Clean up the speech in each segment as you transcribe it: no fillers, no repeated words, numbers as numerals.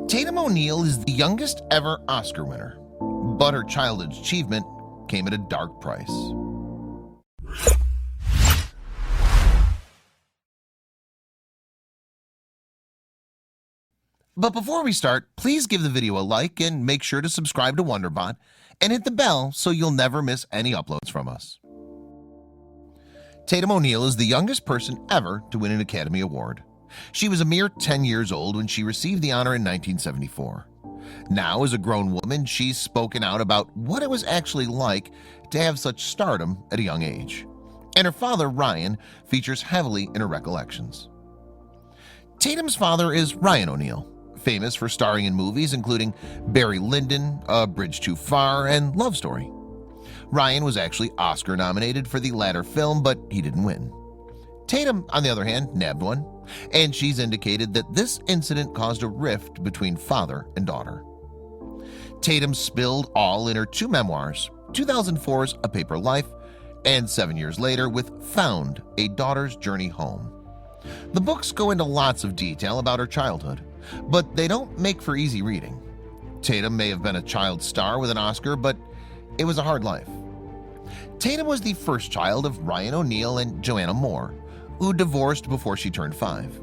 Tatum O'Neal is the youngest ever Oscar winner, but her childhood achievement came at a dark price. But before we start, please give the video a like and make sure to subscribe to WonderBot and hit the bell so you'll never miss any uploads from us. Tatum O'Neal is the youngest person ever to win an Academy Award. She was a mere 10 years old when she received the honor in 1974. Now, as a grown woman, she's spoken out about what it was actually like to have such stardom at a young age. And her father, Ryan, features heavily in her recollections. Tatum's father is Ryan O'Neal, famous for starring in movies including Barry Lyndon, A Bridge Too Far, and Love Story. Ryan was actually Oscar nominated for the latter film, but he didn't win. Tatum, on the other hand, nabbed one, and she's indicated that this incident caused a rift between father and daughter. Tatum spilled all in her two memoirs, 2004's A Paper Life, and 7 years later with Found, A Daughter's Journey Home. The books go into lots of detail about her childhood, but they don't make for easy reading. Tatum may have been a child star with an Oscar, but it was a hard life. Tatum was the first child of Ryan O'Neal and Joanna Moore, who divorced before she turned 5.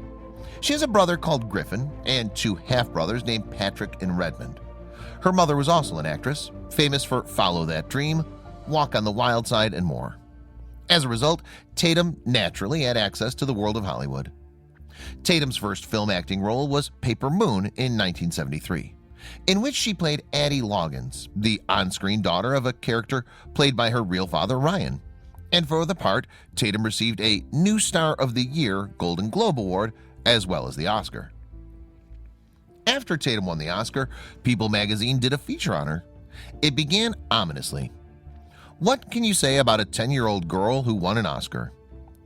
She has a brother called Griffin and two half-brothers named Patrick and Redmond. Her mother was also an actress, famous for Follow That Dream, Walk on the Wild Side, and more. As a result, Tatum naturally had access to the world of Hollywood. Tatum's first film acting role was Paper Moon in 1973, in which she played Addie Loggins, the on-screen daughter of a character played by her real father, Ryan. And for the part, Tatum received a New Star of the Year Golden Globe Award as well as the Oscar. After Tatum won the Oscar, People magazine did a feature on her. It began ominously. What can you say about a 10-year-old girl who won an Oscar?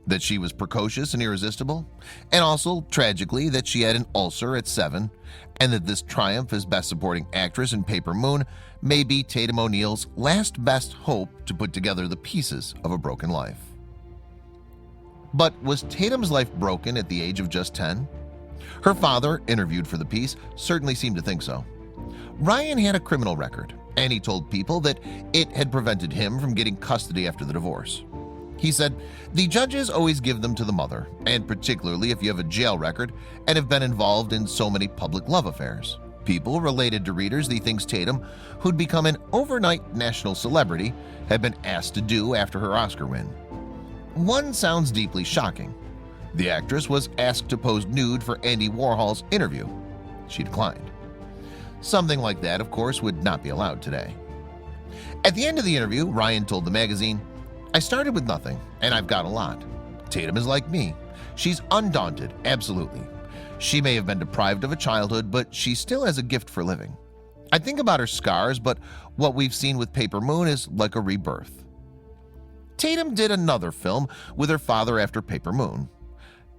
That she was precocious and irresistible, and also, tragically, that she had an ulcer at 7, and that this triumph as Best Supporting Actress in Paper Moon may be Tatum O'Neal's last best hope to put together the pieces of a broken life. But was Tatum's life broken at the age of just 10? Her father, interviewed for the piece, certainly seemed to think so. Ryan had a criminal record, and he told People that it had prevented him from getting custody after the divorce. He said, "The judges always give them to the mother, and particularly if you have a jail record and have been involved in so many public love affairs." People related to readers the things Tatum, who'd become an overnight national celebrity, had been asked to do after her Oscar win. One sounds deeply shocking. The actress was asked to pose nude for Andy Warhol's interview. She declined. Something like that, of course, would not be allowed today. At the end of the interview, Ryan told the magazine, "I started with nothing, and I've got a lot. Tatum is like me. She's undaunted, absolutely. She may have been deprived of a childhood, but she still has a gift for living. I think about her scars, but what we've seen with Paper Moon is like a rebirth." Tatum did another film with her father after Paper Moon,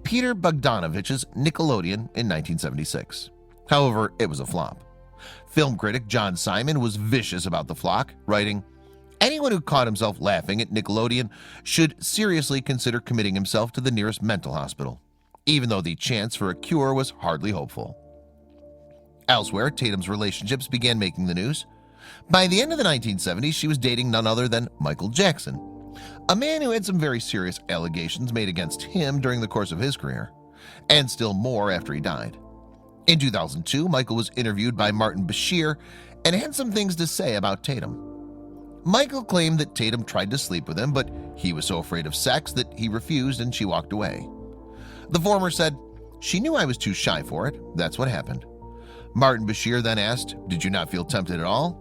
Peter Bogdanovich's Nickelodeon in 1976. However, it was a flop. Film critic John Simon was vicious about the flock, writing, "Anyone who caught himself laughing at Nickelodeon should seriously consider committing himself to the nearest mental hospital, even though the chance for a cure was hardly hopeful." Elsewhere, Tatum's relationships began making the news. By the end of the 1970s, she was dating none other than Michael Jackson, a man who had some very serious allegations made against him during the course of his career, and still more after he died. In 2002, Michael was interviewed by Martin Bashir and had some things to say about Tatum. Michael claimed that Tatum tried to sleep with him, but he was so afraid of sex that he refused and she walked away. The former said, "She knew I was too shy for it. That's what happened." Martin Bashir then asked, "Did you not feel tempted at all?"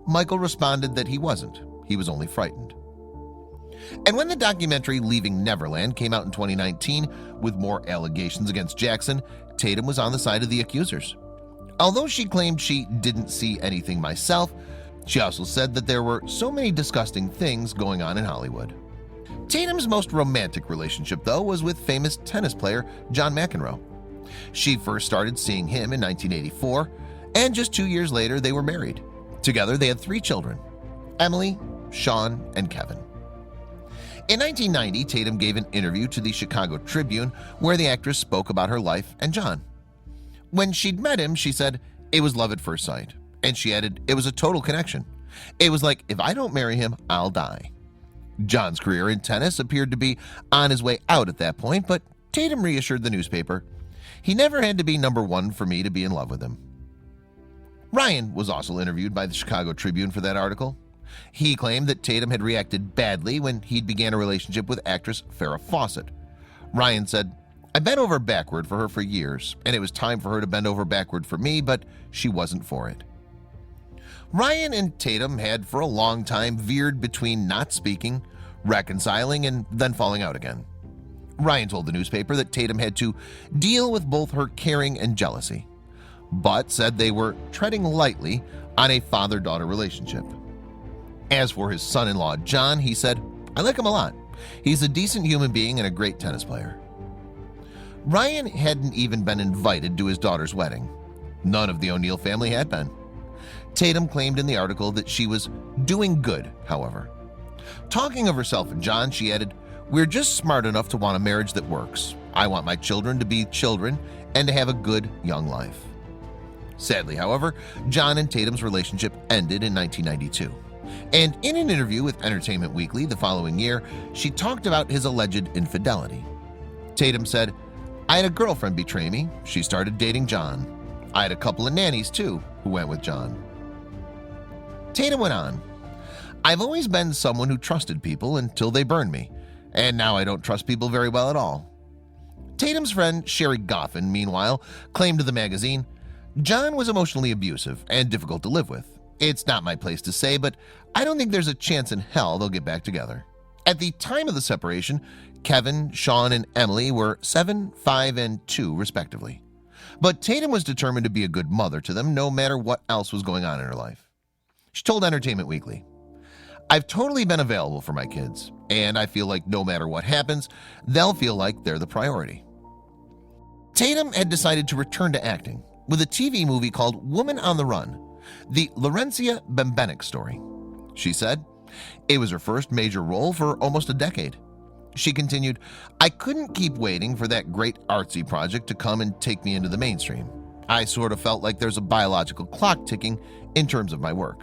Michael responded that he wasn't. He was only frightened. And when the documentary Leaving Neverland came out in 2019 with more allegations against Jackson, Tatum was on the side of the accusers. Although she claimed she didn't see anything myself, she also said that there were so many disgusting things going on in Hollywood. Tatum's most romantic relationship, though, was with famous tennis player John McEnroe. She first started seeing him in 1984, and just 2 years later they were married. Together they had 3 children, Emily, Sean, and Kevin. In 1990, Tatum gave an interview to the Chicago Tribune where the actress spoke about her life and John. When she'd met him, she said, It was love at first sight. And she added, it was a total connection. It was like, if I don't marry him, I'll die. John's career in tennis appeared to be on his way out at that point, but Tatum reassured the newspaper, he never had to be number one for me to be in love with him. Ryan was also interviewed by the Chicago Tribune for that article. He claimed that Tatum had reacted badly when he began a relationship with actress Farrah Fawcett. Ryan said, I bent over backward for her for years, and it was time for her to bend over backward for me, but she wasn't for it. Ryan and Tatum had for a long time veered between not speaking, reconciling, and then falling out again. Ryan told the newspaper that Tatum had to deal with both her caring and jealousy, but said they were treading lightly on a father-daughter relationship. As for his son-in-law John, he said, I like him a lot. He's a decent human being and a great tennis player. Ryan hadn't even been invited to his daughter's wedding. None of the O'Neal family had been. Tatum claimed in the article that she was doing good, however. Talking of herself and John, she added, we're just smart enough to want a marriage that works. I want my children to be children and to have a good young life. Sadly, however, John and Tatum's relationship ended in 1992. And in an interview with Entertainment Weekly the following year, she talked about his alleged infidelity. Tatum said, I had a girlfriend betray me. She started dating John. I had a couple of nannies too who went with John. Tatum went on, I've always been someone who trusted people until they burned me, and now I don't trust people very well at all. Tatum's friend Sherry Goffin, meanwhile, claimed to the magazine, John was emotionally abusive and difficult to live with. It's not my place to say, but I don't think there's a chance in hell they'll get back together. At the time of the separation, Kevin, Sean, and Emily were 7, 5, and 2 respectively. But Tatum was determined to be a good mother to them no matter what else was going on in her life. She told Entertainment Weekly, I've totally been available for my kids, and I feel like no matter what happens, they'll feel like they're the priority. Tatum had decided to return to acting with a TV movie called Woman on the Run, the Laurencia Bembenek story. She said, it was her first major role for almost a decade. She continued, I couldn't keep waiting for that great artsy project to come and take me into the mainstream. I sort of felt like there's a biological clock ticking in terms of my work.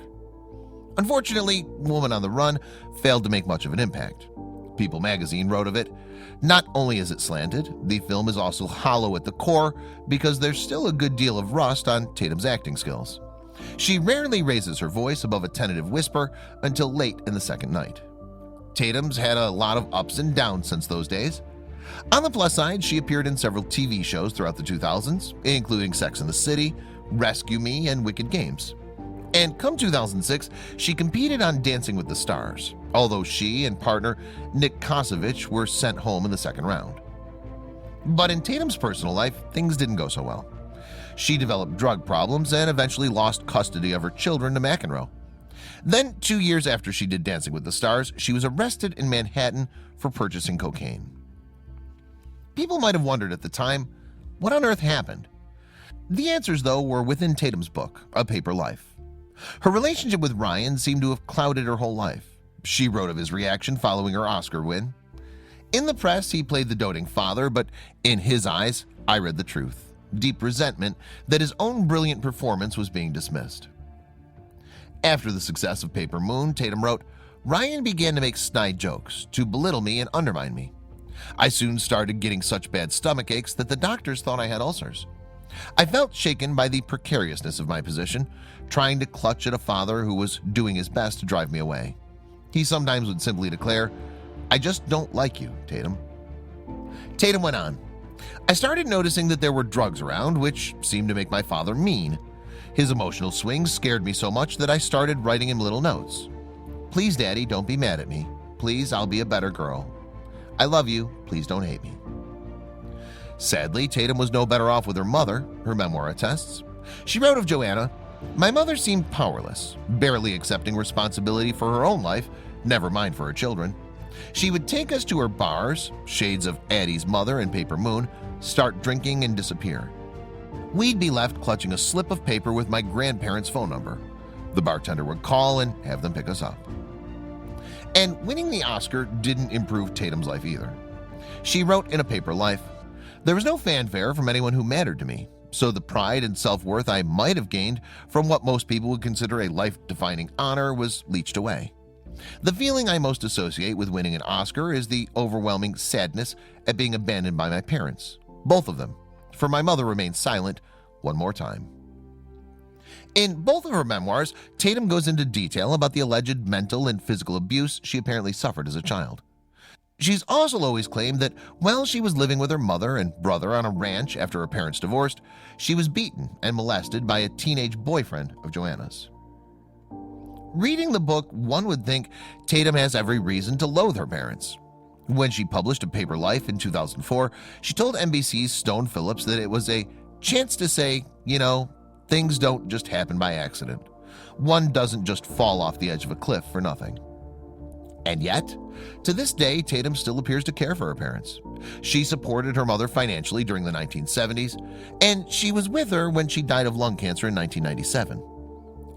Unfortunately, Woman on the Run failed to make much of an impact. People magazine wrote of it, not only is it slanted, the film is also hollow at the core because there's still a good deal of rust on Tatum's acting skills. She rarely raises her voice above a tentative whisper until late in the second night. Tatum's had a lot of ups and downs since those days. On the plus side, she appeared in several TV shows throughout the 2000s, including Sex and the City, Rescue Me, and Wicked Games. And come 2006, she competed on Dancing with the Stars, although she and partner Nick Kosovich were sent home in the second round. But in Tatum's personal life, things didn't go so well. She developed drug problems and eventually lost custody of her children to McEnroe. Then, 2 years after she did Dancing with the Stars, she was arrested in Manhattan for purchasing cocaine. People might have wondered at the time, what on earth happened? The answers, though, were within Tatum's book, A Paper Life. Her relationship with Ryan seemed to have clouded her whole life. She wrote of his reaction following her Oscar win. In the press, he played the doting father, but in his eyes, I read the truth. Deep resentment that his own brilliant performance was being dismissed. After the success of Paper Moon, Tatum wrote, Ryan began to make snide jokes, to belittle me and undermine me. I soon started getting such bad stomach aches that the doctors thought I had ulcers. I felt shaken by the precariousness of my position, trying to clutch at a father who was doing his best to drive me away. He sometimes would simply declare, I just don't like you, Tatum. Tatum went on, I started noticing that there were drugs around, which seemed to make my father mean. His emotional swings scared me so much that I started writing him little notes. Please, Daddy, don't be mad at me. Please, I'll be a better girl. I love you. Please don't hate me. Sadly, Tatum was no better off with her mother, her memoir attests. She wrote of Joanna, my mother seemed powerless, barely accepting responsibility for her own life, never mind for her children. She would take us to her bars, shades of Addie's Mother and Paper Moon, start drinking and disappear. We'd be left clutching a slip of paper with my grandparents' phone number. The bartender would call and have them pick us up. And winning the Oscar didn't improve Tatum's life either. She wrote in A Paper Life, there was no fanfare from anyone who mattered to me. so the pride and self-worth I might have gained from what most people would consider a life-defining honor was leached away. The feeling I most associate with winning an Oscar is the overwhelming sadness at being abandoned by my parents, both of them, for my mother remained silent one more time. In both of her memoirs, Tatum goes into detail about the alleged mental and physical abuse she apparently suffered as a child. She's also always claimed that while she was living with her mother and brother on a ranch after her parents divorced, she was beaten and molested by a teenage boyfriend of Joanna's. Reading the book, one would think Tatum has every reason to loathe her parents. When she published A Paper Life in 2004, she told NBC's Stone Phillips that it was a chance to say, you know, things don't just happen by accident. One doesn't just fall off the edge of a cliff for nothing. And yet, to this day, Tatum still appears to care for her parents. She supported her mother financially during the 1970s, and she was with her when she died of lung cancer in 1997.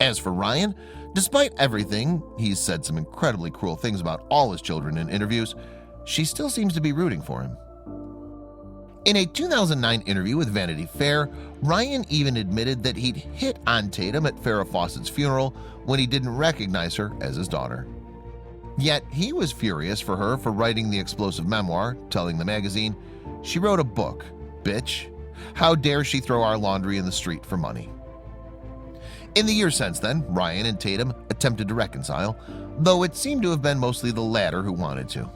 As for Ryan, despite everything, he's said some incredibly cruel things about all his children in interviews, she still seems to be rooting for him. In a 2009 interview with Vanity Fair, Ryan even admitted that he'd hit on Tatum at Farrah Fawcett's funeral when he didn't recognize her as his daughter. Yet he was furious for her for writing the explosive memoir, telling the magazine, "She wrote a book, bitch. How dare she throw our laundry in the street for money?" In the years since then, Ryan and Tatum attempted to reconcile, though it seemed to have been mostly the latter who wanted to.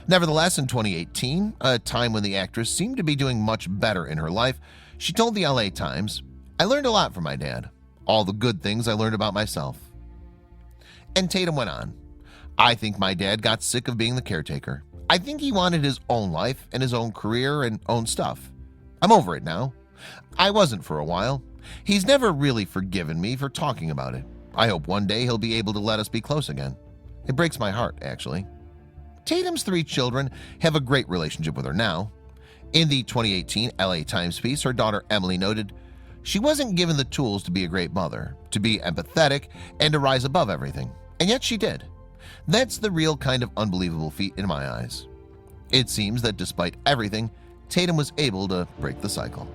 Nevertheless, in 2018, a time when the actress seemed to be doing much better in her life, she told the LA Times, "I learned a lot from my dad, all the good things I learned about myself." And Tatum went on, "I think my dad got sick of being the caretaker. I think he wanted his own life and his own career and own stuff. I'm over it now. I wasn't for a while. He's never really forgiven me for talking about it. I hope one day he'll be able to let us be close again. It breaks my heart, actually." Tatum's 3 children have a great relationship with her now. In the 2018 LA Times piece, her daughter Emily noted, "She wasn't given the tools to be a great mother, to be empathetic, and to rise above everything, and yet she did. That's the real kind of unbelievable feat in my eyes." It seems that despite everything, Tatum was able to break the cycle.